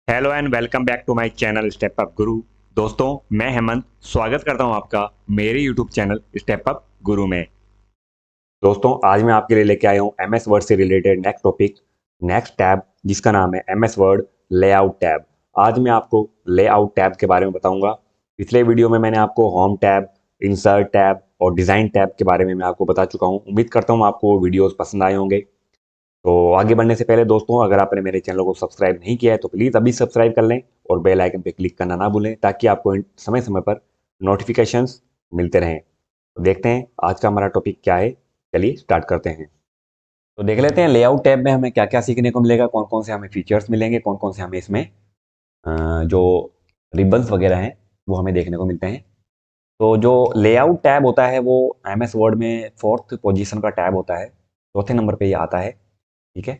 Hello and welcome back to my channel step up guru. दोस्तों, मैं हेमंत स्वागत करता हूं आपका मेरे यूट्यूब चैनल स्टेप अप गुरु में। दोस्तों, आज मैं आपके लिए लेके आया हूं एमएस वर्ड से related next topic, next tab, जिसका नाम है एमएस वर्ड लेआउट टैब। आज मैं आपको लेआउट टैब के बारे में बताऊंगा। पिछले वीडियो में मैंने आपको होम टैब, इंसर्ट टैब और डिज़ाइन टैब के बारे में मैं आपको बता चुका हूं। उम्मीद करता हूं आपको वो वीडियोस पसंद आए होंगे। तो आगे बढ़ने से पहले दोस्तों, अगर आपने मेरे चैनल को सब्सक्राइब नहीं किया है तो प्लीज़ अभी सब्सक्राइब कर लें और बेल आइकन पे क्लिक करना ना भूलें, ताकि आपको समय समय पर नोटिफिकेशंस मिलते रहें। तो देखते हैं आज का हमारा टॉपिक क्या है। चलिए स्टार्ट करते हैं। तो देख लेते हैं लेआउट टैब में हमें क्या क्या सीखने को मिलेगा, कौन कौन से हमें फीचर्स मिलेंगे, कौन कौन से हमें इसमें जो रिबन्स वगैरह हैं वो हमें देखने को मिलते हैं। तो जो लेआउट टैब होता है वो एमएस वर्ड में फोर्थ पोजीशन का टैब होता है, चौथे नंबर पे ये आता है। ठीक है।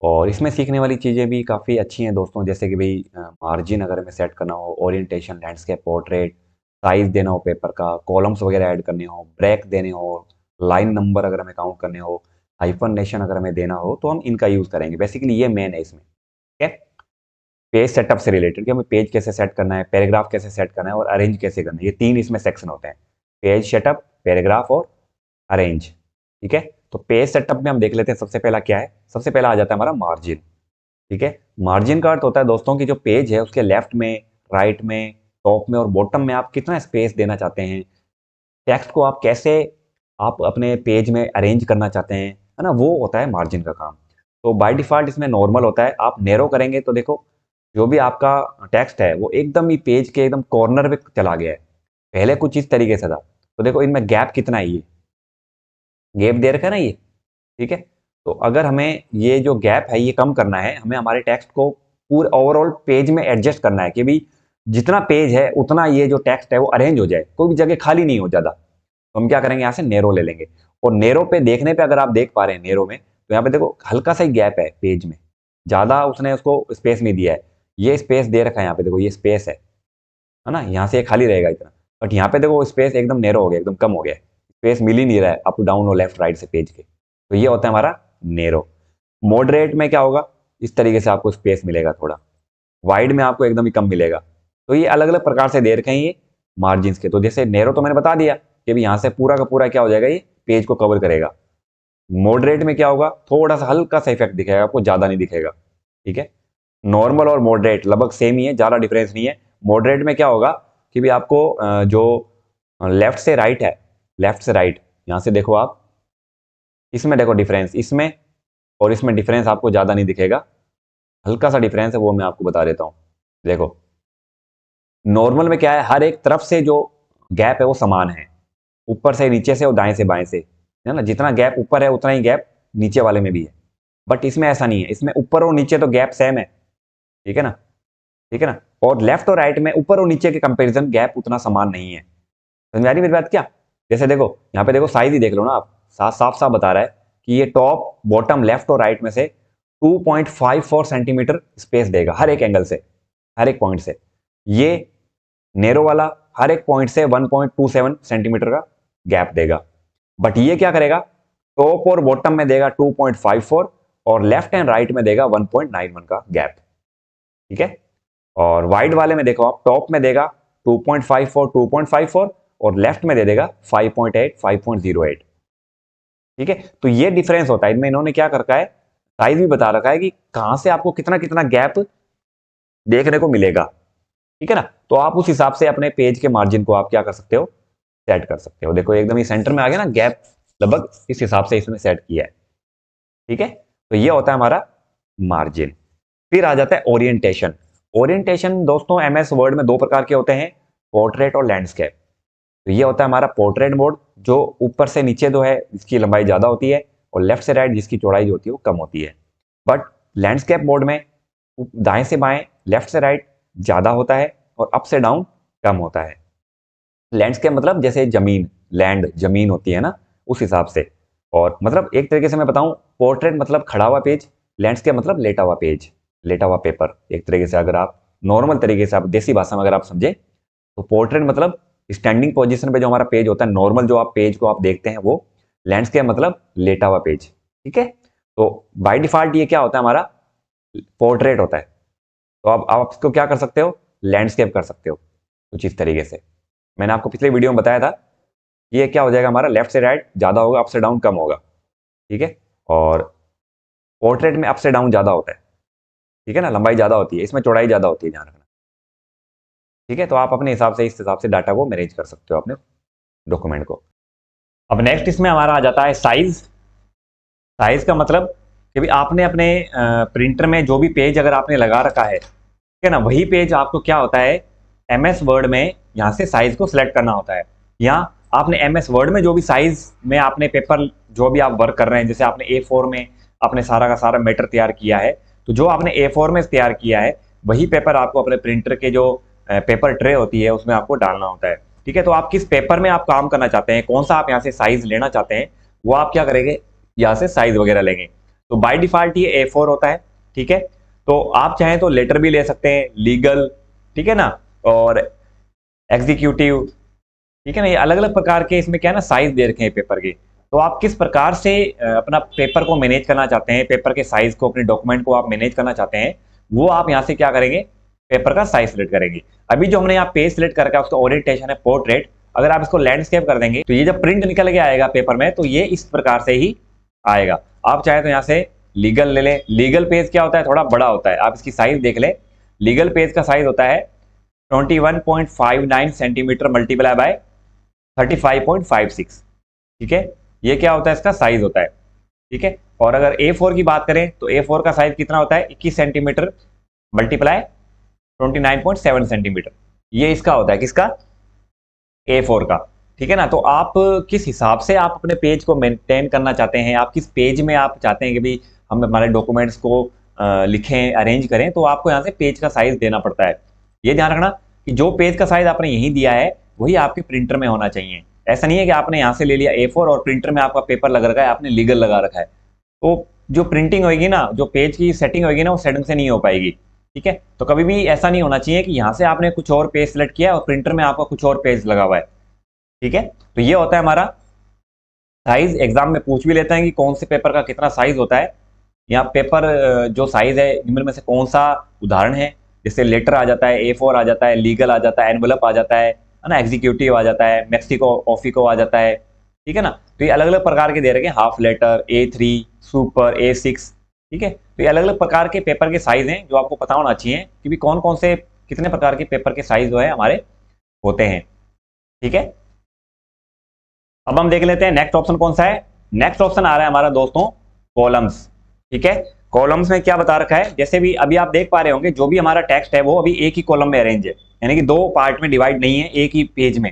और इसमें सीखने वाली चीज़ें भी काफ़ी अच्छी हैं दोस्तों, जैसे कि भाई मार्जिन अगर हमें सेट करना हो, ओरिएंटेशन, लैंडस्केप, पोर्ट्रेट, साइज़ देना हो पेपर का, कॉलम्स वगैरह ऐड करने हो, ब्रेक देने हो, लाइन नंबर अगर हमें काउंट करने हो, हाइफरनेशन अगर हमें देना हो, तो हम इनका यूज़ करेंगे। बेसिकली ये मेन है इसमें। ठीक है। पेज सेटअप से रिलेटेड कि हमें पेज कैसे सेट करना है, पैराग्राफ कैसे सेट करना है और अरेंज कैसे करना है, ये तीन इसमें सेक्शन होते हैं: पेज सेटअप, पैराग्राफ और अरेंज। ठीक है। तो पेज सेटअप में हम देख लेते हैं सबसे पहला क्या है। सबसे पहला आ जाता है हमारा मार्जिन। ठीक है। मार्जिन का अर्थ होता है दोस्तों कि जो पेज है उसके लेफ्ट में, राइट में, टॉप में और बॉटम में आप कितना स्पेस देना चाहते हैं, टेक्स्ट को आप कैसे आप अपने पेज में अरेंज करना चाहते हैं, है ना, वो होता है मार्जिन का काम। तो बाय डिफॉल्ट इसमें नॉर्मल होता है। आप नैरो करेंगे तो देखो जो भी आपका टेक्स्ट है वो एकदम ही पेज के एकदम कॉर्नर पे चला गया है। पहले कुछ इस तरीके से था, तो देखो इनमें गैप कितना है, ये गैप दे रखा है ना ये। ठीक है। तो अगर हमें ये जो गैप है ये कम करना है, हमें हमारे टेक्स्ट को पूरे ओवरऑल पेज में एडजस्ट करना है कि भाई जितना पेज है उतना ये जो टेक्स्ट है वो अरेंज हो जाए, कोई भी जगह खाली नहीं हो ज़्यादा। तो हम क्या करेंगे, यहाँ से नेरो ले लेंगे। और नेरो पे देखने पे अगर आप देख पा रहे हैं नेरो में, तो यहाँ पे देखो हल्का सा ही गैप है पेज में, ज़्यादा उसने उसको स्पेस नहीं दिया है। ये स्पेस दे रखा है यहाँ पे, देखो ये स्पेस है ना, यहाँ से ये खाली रहेगा इतना। बट यहाँ पे देखो स्पेस एकदम नेरो हो गया, एकदम कम हो गया, स्पेस मिल ही नहीं रहा है अप डाउन और लेफ्ट राइट से पेज के। तो ये होता है हमारा नेरो। मॉडरेट में क्या होगा, इस तरीके से आपको स्पेस मिलेगा थोड़ा, वाइड में आपको एकदम ही कम मिलेगा। तो ये अलग अलग प्रकार से दे रखे हैं ये मार्जिन के। तो जैसे नेरो तो मैंने बता दिया कि भी यहाँ से पूरा का पूरा क्या हो जाएगा, ये पेज को कवर करेगा। मॉडरेट में क्या होगा, थोड़ा सा हल्का सा इफेक्ट दिखेगा आपको, ज्यादा नहीं दिखेगा। ठीक है। नॉर्मल और मॉडरेट लगभग सेम ही है, ज्यादा डिफरेंस नहीं है। मॉडरेट में क्या होगा कि भी आपको जो लेफ्ट से राइट है, लेफ्ट से राइट, यहां से देखो आप, इसमें देखो डिफरेंस, इसमें और इसमें डिफरेंस आपको ज्यादा नहीं दिखेगा, हल्का सा डिफरेंस है, वो मैं आपको बता देता हूं। देखो नॉर्मल में क्या है, हर एक तरफ से जो गैप है वो समान है, ऊपर से नीचे से और दाएं से बाएं से, है ना, जितना गैप ऊपर है उतना ही गैप नीचे वाले में भी है। बट इसमें ऐसा नहीं है, इसमें ऊपर और नीचे तो गैप सेम है। ठीक है ना, ठीक है ना। और लेफ्ट और राइट में ऊपर और नीचे के कंपैरिजन गैप उतना समान नहीं है। समझ आ रही मेरी बात क्या। जैसे देखो यहाँ पे देखो साइज ही देख लो ना आप, साफ साफ साफ बता रहा है कि ये टॉप बॉटम लेफ्ट और राइट में से 2.54 सेंटीमीटर स्पेस देगा हर एक एंगल से, हर एक पॉइंट से। ये नेरो वाला हर एक पॉइंट से 1.27 सेंटीमीटर का गैप देगा। बट ये क्या करेगा, टॉप और बॉटम में देगा 2.54 और लेफ्ट एंड राइट में देगा 1.91 का गैप। ठीक है। और वाइड वाले में देखो आप, टॉप में देगा 2.54 2.54 और लेफ्ट में दे देगा 5.8 5.08। ठीक है। तो ये डिफरेंस होता है इनमें, इन्होंने क्या कर रखा है, साइज भी बता रखा है कि कहां से आपको कितना कितना गैप देखने को मिलेगा। ठीक है ना। तो आप उस हिसाब से अपने पेज के मार्जिन को आप क्या कर सकते हो, सेट कर सकते हो। देखो एकदम ही सेंटर में आ गया ना गैप, लगभग इस हिसाब से इसने सेट किया है। ठीक है। तो ये होता है हमारा मार्जिन। फिर आ जाता है ओरिएंटेशन। ओरिएंटेशन दोस्तों एमएस वर्ड में दो प्रकार के होते हैं, पोर्ट्रेट और लैंडस्केप। तो ये होता है हमारा पोर्ट्रेट मोड, जो ऊपर से नीचे जो है इसकी लंबाई ज़्यादा होती है, और लेफ्ट से राइट जिसकी चौड़ाई जो होती है वो कम होती है। बट लैंडस्केप मोड में दाएं से बाएं, लेफ्ट से राइट ज़्यादा होता है और अप से डाउन कम होता है। लैंडस्केप मतलब जैसे जमीन, लैंड जमीन होती है ना, उस हिसाब से। और मतलब एक तरीके से मैं बताऊं, पोर्ट्रेट मतलब खड़ा हुआ पेज, लैंडस्केप मतलब लेटा हुआ पेज, लेटा हुआ पेपर। एक तरीके से अगर आप नॉर्मल तरीके से आप देसी भाषा में अगर आप समझे, तो पोर्ट्रेट मतलब स्टैंडिंग पोजीशन पे जो हमारा पेज होता है, नॉर्मल जो आप पेज को आप देखते हैं वो। लैंडस्केप मतलब लेटा हुआ पेज। ठीक है। तो बाय डिफॉल्ट ये क्या होता है हमारा, पोर्ट्रेट होता है। तो अब आप इसको क्या कर सकते हो, लैंडस्केप कर सकते हो कुछ इस तरीके से। मैंने आपको पिछले वीडियो में बताया था कि ये क्या हो जाएगा, हमारा लेफ्ट से राइट ज़्यादा होगा, अप से डाउन कम होगा, ठीक है। और पोर्ट्रेट में अप से डाउन ज़्यादा होता है, ठीक है ना, लंबाई ज़्यादा होती है, इसमें चौड़ाई ज़्यादा होती है, ध्यान रखना, ठीक है। तो आप अपने हिसाब से इस हिसाब से डाटा को मैनेज कर सकते हो अपने डॉक्यूमेंट को। अब नेक्स्ट इसमें हमारा आ जाता है साइज। साइज का मतलब कि भी आपने अपने प्रिंटर में जो भी पेज अगर आपने लगा रखा है, ठीक है ना, वही पेज आपको क्या होता है, MS वर्ड में यहाँ से साइज को सिलेक्ट करना होता है। यहाँ आपने MS वर्ड में जो भी साइज में आपने पेपर जो भी आप वर्क कर रहे हैं, जैसे आपने A4 में आपने सारा का सारा मैटर तैयार किया है, तो जो आपने A4 में तैयार किया है वही पेपर आपको अपने प्रिंटर के जो पेपर ट्रे होती है उसमें आपको डालना होता है, ठीक है। तो आप किस पेपर में आप काम करना चाहते हैं, कौन सा आप यहाँ से साइज लेना चाहते हैं, वो आप क्या करेंगे, यहाँ से साइज वगैरह लेंगे। तो बाय डिफॉल्ट ये A4 होता है, ठीक है। तो आप चाहें तो लेटर भी ले सकते हैं, लीगल, ठीक है ना, और एग्जीक्यूटिव, ठीक है ना, ये अलग अलग प्रकार के इसमें क्या है ना साइज दे रखे हैं पेपर के। तो आप किस प्रकार से अपना पेपर को मैनेज करना चाहते हैं, पेपर के साइज को, अपने डॉक्यूमेंट को आप मैनेज करना चाहते हैं, वो आप यहाँ से क्या करेंगे, पेपर का साइज सिलेक्ट करेंगे। अभी जो हमने यहाँ पेज सिलेक्ट करके उसका ओरिएंटेशन है पोर्ट्रेट, अगर आप इसको लैंडस्केप कर देंगे तो ये जब प्रिंट निकल के आएगा पेपर में तो ये इस प्रकार से ही आएगा। आप चाहे तो यहाँ से लीगल ले लें। लीगल पेज क्या होता है, थोड़ा बड़ा होता है, आप इसकी साइज देख लें। लीगल पेज का साइज होता है 21.59 सेंटीमीटर मल्टीप्लाई बाय 35.56, ठीक है। ये क्या होता है, इसका साइज होता है, ठीक है। और अगर A4 की बात करें तो A4 का साइज कितना होता है, 21 सेंटीमीटर मल्टीप्लाई 29.7 सेंटीमीटर, ये इसका होता है, किसका, A4 का, ठीक है ना। तो आप किस हिसाब से आप अपने पेज को मेंटेन करना चाहते हैं, आप किस पेज में आप चाहते हैं कि भाई हम हमारे डॉक्यूमेंट्स को लिखें, अरेंज करें, तो आपको यहाँ से पेज का साइज देना पड़ता है। ये ध्यान रखना कि जो पेज का साइज आपने यहीं दिया है वही आपके प्रिंटर में होना चाहिए। ऐसा नहीं है कि आपने यहाँ से ले लिया A4 और प्रिंटर में आपका पेपर लग रखा है, आपने लीगल लगा रखा है, तो जो प्रिंटिंग होगी ना, जो पेज की सेटिंग होगी ना, वो सेटिंग से नहीं हो पाएगी, ठीक है। तो कभी भी ऐसा नहीं होना चाहिए कि यहाँ से आपने कुछ और पेज सेलेक्ट किया और प्रिंटर में आपका कुछ और पेज लगा हुआ है, ठीक है। तो ये होता है हमारा साइज। एग्जाम में पूछ भी लेते हैं कि कौन से पेपर का कितना साइज होता है। यहाँ पेपर जो साइज है निम्न में से कौन सा उदाहरण है, जैसे लेटर आ जाता है, A4 आ जाता है, लीगल आ जाता है, एनवलप आ जाता है ना, एग्जीक्यूटिव आ जाता है, मैक्सिको ऑफिको आ जाता है, ठीक है ना। तो ये अलग अलग प्रकार के दे रखे हैं, half letter, A3, super, A6, ठीक है। तो ये अलग अलग प्रकार के पेपर के साइज हैं जो आपको पता होना चाहिए कि भी कौन कौन से कितने प्रकार के पेपर के साइज जो है हमारे होते हैं, ठीक है। अब हम देख लेते हैं नेक्स्ट ऑप्शन कौन सा है। नेक्स्ट ऑप्शन आ रहा है हमारा दोस्तों कॉलम्स, ठीक है। कॉलम्स में क्या बता रखा है, जैसे भी अभी आप देख पा रहे होंगे जो भी हमारा टेक्स्ट है वो अभी एक ही कॉलम में अरेंज है, यानी कि दो पार्ट में डिवाइड नहीं है, एक ही पेज में।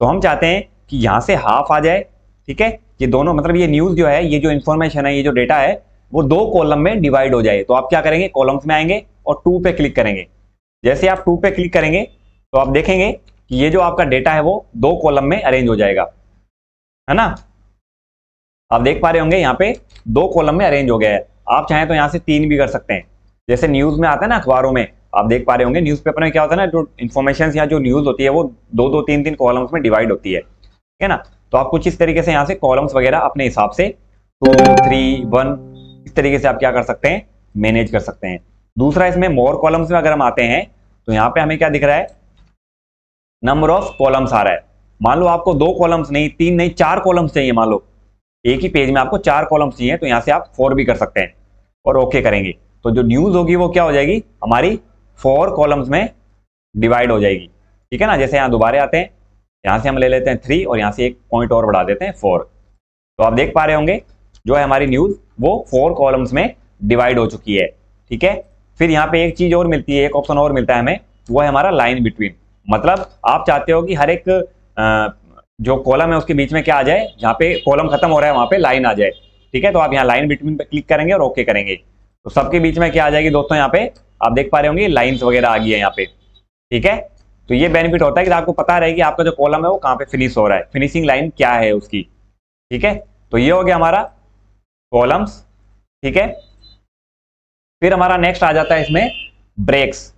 तो हम चाहते हैं कि यहाँ से हाफ आ जाए, ठीक है। ये दोनों मतलब ये न्यूज जो है, ये जो इन्फॉर्मेशन है, ये जो डेटा है वो दो कॉलम में डिवाइड हो जाए। तो आप क्या करेंगे, कॉलम्स में आएंगे और 2 पे क्लिक करेंगे। जैसे आप 2 पे क्लिक करेंगे तो आप देखेंगे कि ये जो आपका डेटा है वो 2 कॉलम में अरेंज हो जाएगा, है ना। आप देख पा रहे होंगे यहाँ पे 2 कॉलम में अरेंज हो गया है। आप चाहें तो यहाँ से 3 भी कर सकते हैं, जैसे न्यूज में आता है ना, अखबारों में आप देख पा रहे होंगे, न्यूज़पेपर में क्या होता है ना, जो इन्फॉर्मेशन या जो न्यूज होती है वो 2-2, 3-3 कॉलम्स में डिवाइड होती है, ठीक है ना। तो आप कुछ इस तरीके से यहाँ से कॉलम्स वगैरह अपने हिसाब से 2, 3, 1 इस तरीके से आप क्या कर सकते हैं, मैनेज कर सकते हैं। दूसरा इसमें मोर कॉलम्स में अगर हम आते हैं तो यहाँ पे हमें क्या दिख रहा है, नंबर ऑफ कॉलम्स आ रहा है। मान लो आपको 2 कॉलम्स नहीं, 3 नहीं, 4 कॉलम्स चाहिए, मान लो एक ही पेज में आपको 4 कॉलम्स चाहिए, तो यहाँ से आप 4 भी कर सकते हैं और ओके करेंगे। तो जो न्यूज होगी वो क्या हो जाएगी, हमारी 4 कॉलम्स में डिवाइड हो जाएगी, ठीक है ना। जैसे यहाँ दोबारा आते हैं, यहाँ से हम ले लेते हैं 3 और यहाँ से एक पॉइंट और बढ़ा देते हैं 4। तो आप देख पा रहे होंगे जो है हमारी न्यूज वो 4 कॉलम्स में डिवाइड हो चुकी है, ठीक है। फिर यहाँ पे एक चीज और मिलती है, एक ऑप्शन और मिलता है हमें, वो है हमारा लाइन बिटवीन। मतलब आप चाहते हो कि हर एक जो कॉलम है उसके बीच में क्या आ जाए, जहाँ पे कॉलम खत्म हो रहा है वहां पे लाइन आ जाए, ठीक है। तो आप यहाँ लाइन बिटवीन पे क्लिक करेंगे और ओके करेंगे, तो सबके बीच में क्या आ जाएगी दोस्तों, यहाँ पे आप देख पा रहे होंगे लाइन्स वगैरह आ गई है यहाँ पे, ठीक है। तो ये बेनिफिट होता है कि आपको पता रहे कि आपका जो कॉलम है वो कहाँ पे फिनिश हो रहा है, फिनिशिंग लाइन क्या है उसकी, ठीक है। तो ये हो गया हमारा कॉलम्स, ठीक है। फिर हमारा नेक्स्ट आ जाता है इसमें ब्रेक्स।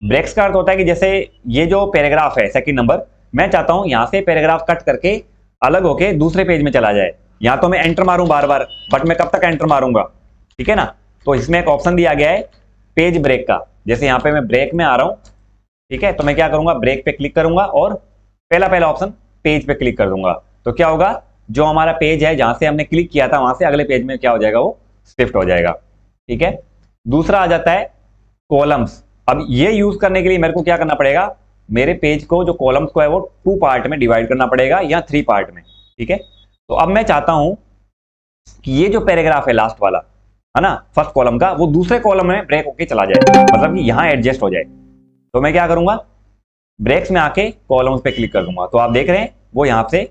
ब्रेक्स का अर्थ होता है कि जैसे ये जो पैराग्राफ है सेकंड नंबर, मैं चाहता हूं यहां से पैराग्राफ कट करके अलग होके दूसरे पेज में चला जाए। यहां तो मैं एंटर मारूं बार बार, बट मैं कब तक एंटर मारूंगा, ठीक है ना। तो इसमें एक ऑप्शन दिया गया है पेज ब्रेक का। जैसे यहाँ पे मैं ब्रेक में आ रहा हूँ, ठीक है, तो मैं क्या करूंगा, ब्रेक पे क्लिक करूंगा और पहला ऑप्शन पेज पे क्लिक कर दूंगा। तो क्या होगा, जो हमारा पेज है जहां से हमने क्लिक किया था वहां से अगले पेज में क्या हो जाएगा, वो शिफ्ट हो जाएगा। ठीक है। दूसरा आ जाता है कॉलम्स। अब ये यूज करने के लिए मेरे को क्या करना पड़ेगा, मेरे पेज को जो कॉलम्स को है वो 2 पार्ट में डिवाइड करना पड़ेगा या 3 पार्ट में। ठीक है। तो अब मैं चाहता हूं कि ये जो पैराग्राफ है लास्ट वाला, है ना, फर्स्ट कॉलम का, वो दूसरे कॉलम में ब्रेक होके चला जाए, मतलब कि यहां एडजस्ट हो जाए। तो मैं क्या करूंगा, ब्रेक्स में आके कॉलम्स पे क्लिक कर दूंगा। तो आप देख रहे हैं वो यहां से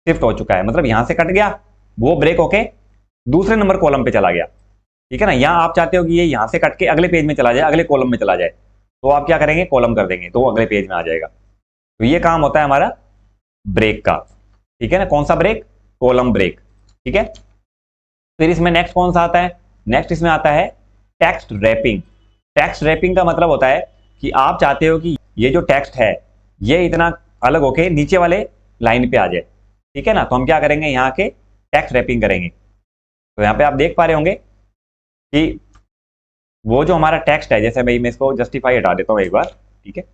शिफ्ट हो चुका है, मतलब यहां से कट गया, वो ब्रेक होके दूसरे नंबर कॉलम पे चला गया। ठीक है ना। यहां आप चाहते हो कि ये यहां से कट के अगले पेज में चला जाए, अगले कॉलम में चला जाए, तो आप क्या करेंगे, कॉलम कर देंगे, तो वो अगले पेज में आ जाएगा। तो ये काम होता है हमारा ब्रेक का। ठीक है ना। कौन सा ब्रेक, कॉलम ब्रेक। ठीक है। फिर इसमें नेक्स्ट कौन सा आता है, नेक्स्ट इसमें आता है टेक्स्ट रैपिंग। टेक्स्ट रैपिंग का मतलब होता है कि आप चाहते हो कि ये जो टेक्स्ट है ये इतना अलग होके नीचे वाले लाइन पे आ जाए। ठीक है ना। तो हम क्या करेंगे, यहाँ के टेक्स्ट रैपिंग करेंगे। तो यहाँ पे आप देख पा रहे होंगे कि वो जो हमारा टेक्स्ट है, जैसे मैं इसको जस्टिफाई हटा देता हूँ एक बार। ठीक है।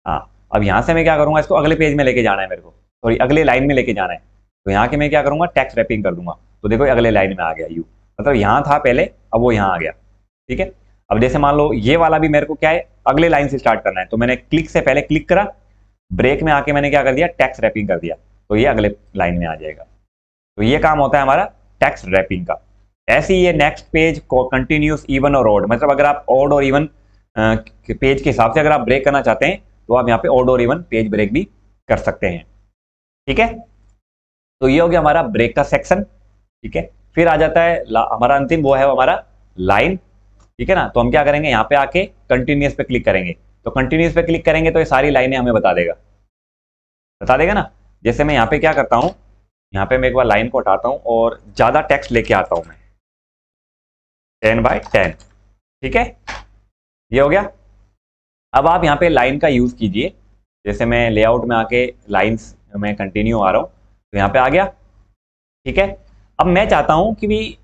हाँ, अब यहाँ से मैं क्या करूंगा, इसको अगले पेज में लेके जाना है मेरे को, सॉरी अगले लाइन में लेके जाना है। तो यहाँ के मैं क्या करूंगा, टेक्स्ट रैपिंग कर दूंगा। तो देखो अगले लाइन में आ गया यू, मतलब यहाँ था पहले, अब वो यहाँ आ गया। ठीक है। अब जैसे मान लो ये वाला भी मेरे को क्या है, अगले लाइन से स्टार्ट करना है, तो मैंने क्लिक से पहले क्लिक करा, ब्रेक में आके मैंने क्या कर दिया, टेक्स्ट रैपिंग कर दिया, तो ये अगले लाइन में आ जाएगा। तो ये काम होता है हमारा टेक्स्ट रैपिंग का। ऐसे ही ये नेक्स्ट पेज को कंटिन्यूस इवन और ऑड, मतलब अगर आप ऑड और इवन पेज के हिसाब से अगर आप ब्रेक करना चाहते हैं तो आप यहाँ पे ऑड और इवन पेज ब्रेक भी कर सकते हैं। ठीक है। तो ये हो गया हमारा ब्रेक का सेक्शन। ठीक है। फिर आ जाता है हमारा अंतिम, वो है हमारा लाइन। ठीक है ना। तो हम क्या करेंगे, यहाँ पे आके कंटिन्यूस पे क्लिक करेंगे। तो कंटिन्यूस पे क्लिक करेंगे तो ये सारी लाइनें हमें बता देगा ना। जैसे मैं यहाँ पे क्या करता हूँ, यहाँ पे मैं एक बार लाइन को हटाता हूँ और ज्यादा टेक्स्ट लेके आता हूँ मैं, 10x10। ठीक है। ये हो गया। अब आप यहाँ पे लाइन का यूज कीजिए। जैसे मैं लेआउट में आके लाइंस में कंटिन्यू आ रहा हूँ, तो यहाँ पे आ गया। ठीक है। अब मैं चाहता हूँ कि भी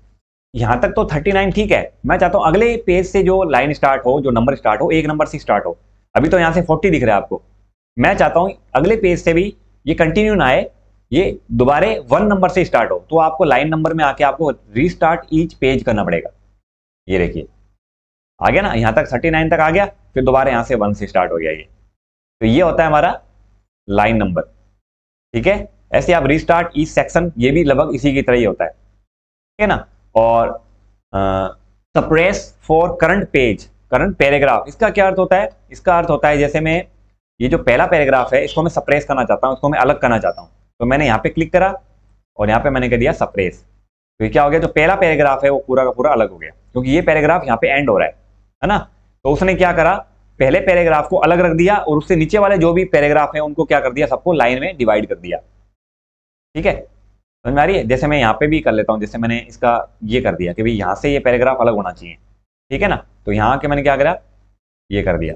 यहां तक तो 39 ठीक है, मैं चाहता हूं अगले पेज से जो लाइन स्टार्ट हो, जो नंबर स्टार्ट हो, एक नंबर से स्टार्ट हो। अभी तो यहां से 40 दिख रहा है आपको, मैं चाहता हूं अगले पेज से भी ये कंटिन्यू ना आए, ये दोबारे 1 नंबर से स्टार्ट हो। तो आपको लाइन नंबर में आके आपको रीस्टार्ट ईच पेज करना पड़ेगा। ये देखिए आ गया ना, यहां तक 39 तक आ गया, फिर दोबारा यहां से 1 से स्टार्ट हो गया ये। तो ये होता है हमारा लाइन नंबर। ठीक है। ऐसे आप रीस्टार्ट ईच सेक्शन, ये भी लगभग इसी की तरह ही होता है। ठीक है ना। और suppress for current page, current paragraph, इसका क्या अर्थ होता है, इसका अर्थ होता है जैसे मैं ये जो पहला पैराग्राफ है इसको मैं सप्रेस करना चाहता हूं, इसको मैं अलग करना चाहता हूं, तो मैंने यहाँ पे क्लिक करा और यहाँ पे मैंने कर दिया सप्रेस। तो ये क्या हो गया, जो पहला पैराग्राफ है वो पूरा का पूरा अलग हो गया, क्योंकि ये पैराग्राफ यहाँ पे एंड हो रहा है ना। तो उसने क्या करा, पहले पैराग्राफ को अलग रख दिया और उससे नीचे वाले जो भी पैराग्राफ है उनको क्या कर दिया, सबको लाइन में डिवाइड कर दिया। ठीक है। समझ में आ रही है। जैसे मैं यहाँ पे भी कर लेता हूँ, जैसे मैंने इसका ये कर दिया कि भाई यहाँ से ये पैराग्राफ अलग होना चाहिए। ठीक है ना। तो यहाँ के मैंने क्या करा, ये कर दिया।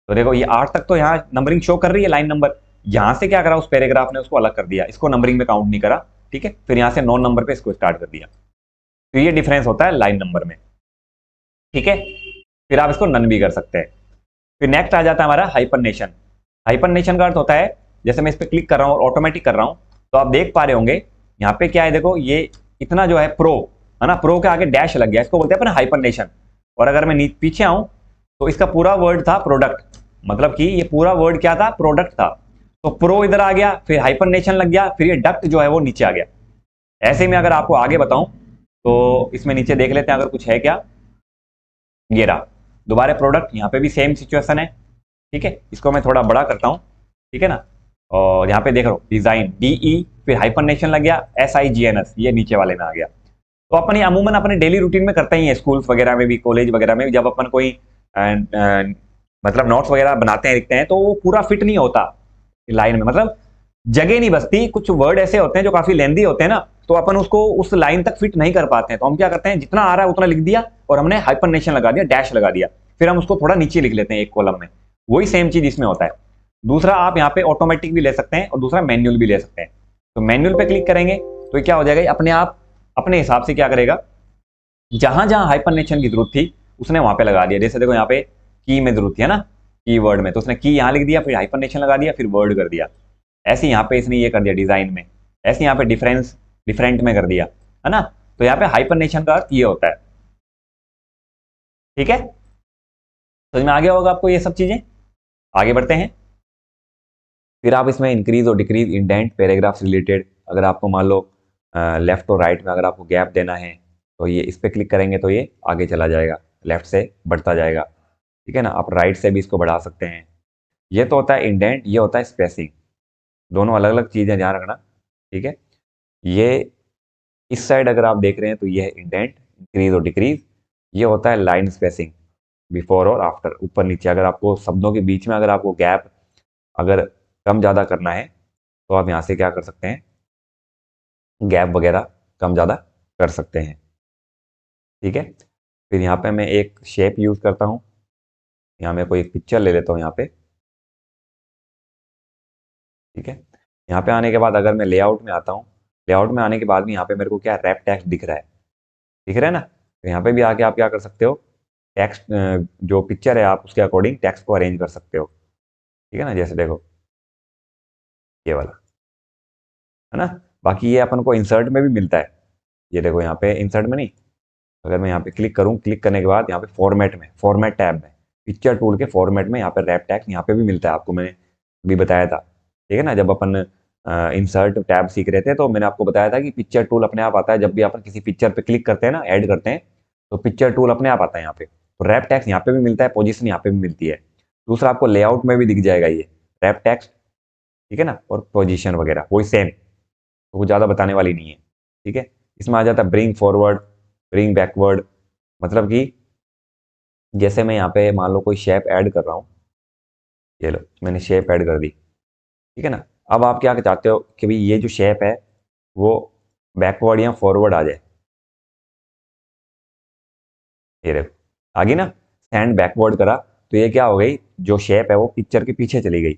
तो देखो ये 8 तक तो यहाँ नंबरिंग शो कर रही है लाइन नंबर, यहाँ से क्या करा, उस पैराग्राफ ने उसको अलग कर दिया, इसको नंबरिंग में काउंट नहीं करा। ठीक है। फिर यहाँ से 9 नंबर पे इसको स्टार्ट कर दिया। तो ये डिफरेंस होता है लाइन नंबर में। ठीक है। फिर आप इसको नन भी कर सकते हैं। फिर नेक्स्ट आ जाता है हमारा हाइपरनेशन। हाइपरनेशन का अर्थ होता है, जैसे मैं इस पर क्लिक कर रहा हूँ और ऑटोमेटिक कर रहा हूँ, तो आप देख पा रहे होंगे यहाँ पे क्या है, देखो ये इतना जो है प्रो है ना, प्रो के आगे डैश लग गया, इसको बोलते हैं अपन हाइपरनेशन। और अगर मैं पीछे आऊं तो इसका पूरा वर्ड था प्रोडक्ट, मतलब कि ये पूरा वर्ड क्या था, प्रोडक्ट था। तो प्रो इधर आ गया, फिर हाइपरनेशन लग गया, फिर ये डक्ट जो है वो नीचे आ गया। ऐसे में अगर आपको आगे बताऊं तो इसमें नीचे देख लेते हैं अगर कुछ है क्या। ये रहा दोबारा प्रोडक्ट, यहाँ पे भी सेम सिचुएशन है। ठीक है। इसको मैं थोड़ा बड़ा करता हूँ। ठीक है ना। और यहाँ पे देख लो डिजाइन DE, फिर हाइपरनेशन लग गया, SIGNS, ये नीचे वाले में आ गया। तो अपन ये अमूमन अपने डेली रूटीन में करते ही है, स्कूल्स वगैरह में भी, कॉलेज वगैरह में भी, जब अपन कोई मतलब नोट्स वगैरह बनाते हैं, लिखते हैं, तो वो पूरा फिट नहीं होता लाइन में, मतलब जगह नहीं बचती। कुछ वर्ड ऐसे होते हैं जो काफी लेंदी होते हैं ना, तो अपन उसको उस लाइन तक फिट नहीं कर पाते हैं। तो हम क्या करते हैं, जितना आ रहा है उतना लिख दिया और हमने हाइपरनेशन लगा दिया, डैश लगा दिया, फिर हम उसको थोड़ा नीचे लिख लेते हैं एक कॉलम में। वही सेम चीज इसमें होता है। दूसरा आप यहाँ पे ऑटोमेटिक भी ले सकते हैं और दूसरा मैन्युअल भी ले सकते हैं। तो मैन्युअल पे क्लिक करेंगे तो क्या हो जाएगा, अपने आप अपने हिसाब से क्या करेगा, जहां जहां हाइपरनेशन की जरूरत थी उसने वहां पे लगा दिया। जैसे देखो यहाँ पे की में जरूरत है ना, कीवर्ड में, तो उसने की यहाँ लिख दिया, फिर हाइफरनेशन लगा दिया, फिर वर्ड कर दिया। ऐसे यहाँ पे इसने ये कर दिया डिजाइन में, ऐसे यहाँ पे डिफरेंट में कर दिया, है ना। तो यहाँ पे हाइफरनेशन का अर्थ ये होता है। ठीक है, समझ में आ गया होगा आपको ये सब चीजें। आगे बढ़ते हैं। फिर आप इसमें इंक्रीज और डिक्रीज इंडेंट पैराग्राफ रिलेटेड, अगर आपको मान लो लेफ्ट और राइट में अगर आपको गैप देना है तो ये इस पर क्लिक करेंगे तो ये आगे चला जाएगा, लेफ्ट से बढ़ता जाएगा। ठीक है ना, आप राइट से भी इसको बढ़ा सकते हैं। ये तो होता है इंडेंट, ये होता है स्पेसिंग, दोनों अलग अलग चीज़ें ध्यान रखना। ठीक है, ये इस साइड अगर आप देख रहे हैं तो ये है इंडेंट, इंक्रीज और डिक्रीज। ये होता है लाइन स्पेसिंग, बिफोर और आफ्टर, ऊपर नीचे। अगर आपको शब्दों के बीच में अगर आपको गैप अगर कम ज़्यादा करना है तो आप यहाँ से क्या कर सकते हैं, गैप वगैरह कम ज़्यादा कर सकते हैं। ठीक है, फिर यहाँ पे मैं एक शेप यूज़ करता हूँ। यहाँ मैं कोई पिक्चर ले लेता हूँ यहाँ पे। ठीक है, यहाँ पे आने के बाद अगर मैं लेआउट में आता हूँ, लेआउट में आने के बाद भी यहाँ पे मेरे को क्या रैप टेक्स्ट दिख रहा है, दिख रहा है ना। तो यहाँ पे भी आके आप क्या कर सकते हो, टेक्स्ट जो पिक्चर है आप उसके अकॉर्डिंग टेक्स्ट को अरेंज कर सकते हो। ठीक है ना, जैसे देखो ये वाला, है ना। बाकी ये अपन को इंसर्ट में भी मिलता है। ये देखो यहाँ पे इंसर्ट में नहीं, अगर मैं यहाँ पे क्लिक करूँ, क्लिक करने के बाद यहाँ पे फॉर्मेट में, फॉर्मेट टैब में, पिक्चर टूल के फॉर्मेट में यहाँ पे रैप टैग यहाँ पे भी मिलता है, आपको मैंने भी बताया था। ठीक है ना, जब अपन इंसर्ट टैब सीख रहे थे तो मैंने आपको बताया था कि पिक्चर टूल अपने आप आता है। जब भी अपन किसी पिक्चर पे क्लिक करते हैं ना, ऐड करते हैं, तो पिक्चर टूल अपने आप आता है यहाँ पे। तो रैप टैक्स यहाँ पे भी मिलता है, पोजीशन यहाँ पे भी मिलती है। दूसरा आपको लेआउट में भी दिख जाएगा ये रैप टैक्स, ठीक है ना, और पोजीशन वगैरह वही सेम, तो वो ज़्यादा बताने वाली नहीं है। ठीक है, इसमें आ जाता है ब्रिंग फॉरवर्ड, ब्रिंग बैकवर्ड, मतलब कि जैसे मैं यहाँ पे मान लो कोई शेप ऐड कर रहा हूँ, ये लो मैंने शेप ऐड कर दी। ठीक है ना, अब आप क्या चाहते हो कि भाई ये जो शेप है वो बैकवर्ड या फॉरवर्ड आ जाए। ये देखो आ गई ना, स्टैंड बैकवर्ड करा तो ये क्या हो गई, जो शेप है वो पिक्चर के पीछे चली गई,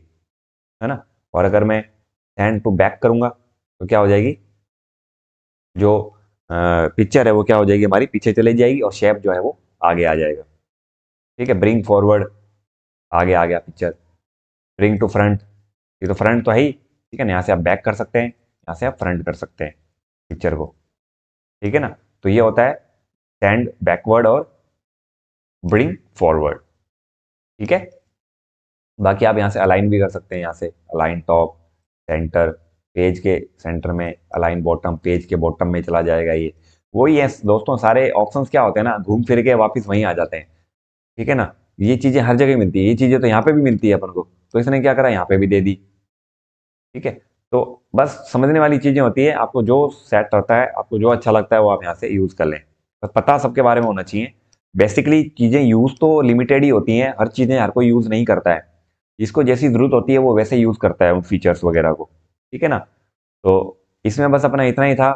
है ना। और अगर मैं स्टैंड टू बैक करूंगा तो क्या हो जाएगी, जो पिक्चर है वो क्या हो जाएगी, हमारी पीछे चली जाएगी और शेप जो है वो आगे आ जाएगा। ठीक है, ब्रिंग फॉरवर्ड, आगे आ गया पिक्चर। ब्रिंग टू फ्रंट, ये तो फ्रंट तो है ही, ठीक है ना, यहाँ से आप बैक कर सकते हैं, यहाँ से आप फ्रंट कर सकते हैं पिक्चर को। ठीक है ना, तो ये होता है स्टैंड बैकवर्ड और ब्रिंग फॉरवर्ड। ठीक है, बाकी आप यहाँ से अलाइन भी कर सकते हैं, यहाँ से अलाइन टॉप, सेंटर, पेज के सेंटर में, अलाइन बॉटम, पेज के बॉटम में चला जाएगा। ये वही है दोस्तों, सारे ऑप्शंस क्या होते हैं ना, घूम फिर के वापस वहीं आ जाते हैं। ठीक है ना, ये चीज़ें हर जगह मिलती है, ये चीज़ें तो यहाँ पे भी मिलती है अपन को, तो इसने क्या करा यहाँ पे भी दे दी। ठीक है, तो बस समझने वाली चीज़ें होती है, आपको जो सेट रहता है, आपको जो अच्छा लगता है वो आप यहाँ से यूज़ कर लें। बस पता सबके बारे में होना चाहिए। बेसिकली चीज़ें यूज़ तो लिमिटेड ही होती हैं, हर चीज़ें हर कोई यूज़ नहीं करता है, जिसको जैसी ज़रूरत होती है वो वैसे यूज़ करता है उन फीचर्स वगैरह को। ठीक है ना, तो इसमें बस अपना इतना ही था।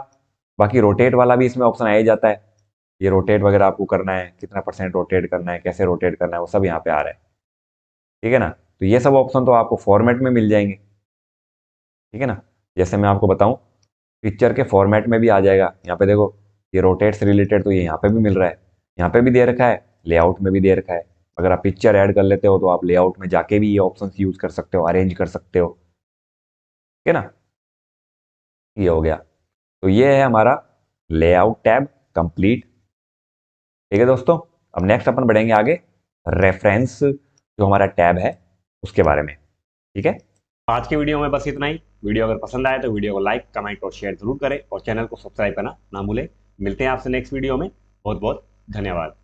बाकी रोटेट वाला भी इसमें ऑप्शन आ ही जाता है, ये रोटेट वगैरह आपको करना है, कितना % रोटेट करना है, कैसे रोटेट करना है, वो सब यहाँ पे आ रहा है। ठीक है ना, तो ये सब ऑप्शन तो आपको फॉर्मेट में मिल जाएंगे। ठीक है ना, जैसे मैं आपको बताऊं, पिक्चर के फॉर्मेट में भी आ जाएगा। यहाँ पे देखो ये रोटेट से रिलेटेड तो ये यहाँ पे भी मिल रहा है, यहाँ पे भी दे रखा है, लेआउट में भी दे रखा है। अगर आप पिक्चर ऐड कर लेते हो तो आप लेआउट में जाके भी ये ऑप्शन यूज कर सकते हो, अरेंज कर सकते हो। ठीक है ना, ये हो गया। तो ये है हमारा लेआउट टैब कंप्लीट। ठीक है दोस्तों, अब नेक्स्ट अपन बढ़ेंगे आगे रेफरेंस जो हमारा टैब है उसके बारे में। ठीक है, आज के वीडियो में बस इतना ही। वीडियो अगर पसंद आए तो वीडियो को लाइक, कमेंट और शेयर जरूर करें और चैनल को सब्सक्राइब करना ना भूलें। मिलते हैं आपसे नेक्स्ट वीडियो में। बहुत बहुत धन्यवाद।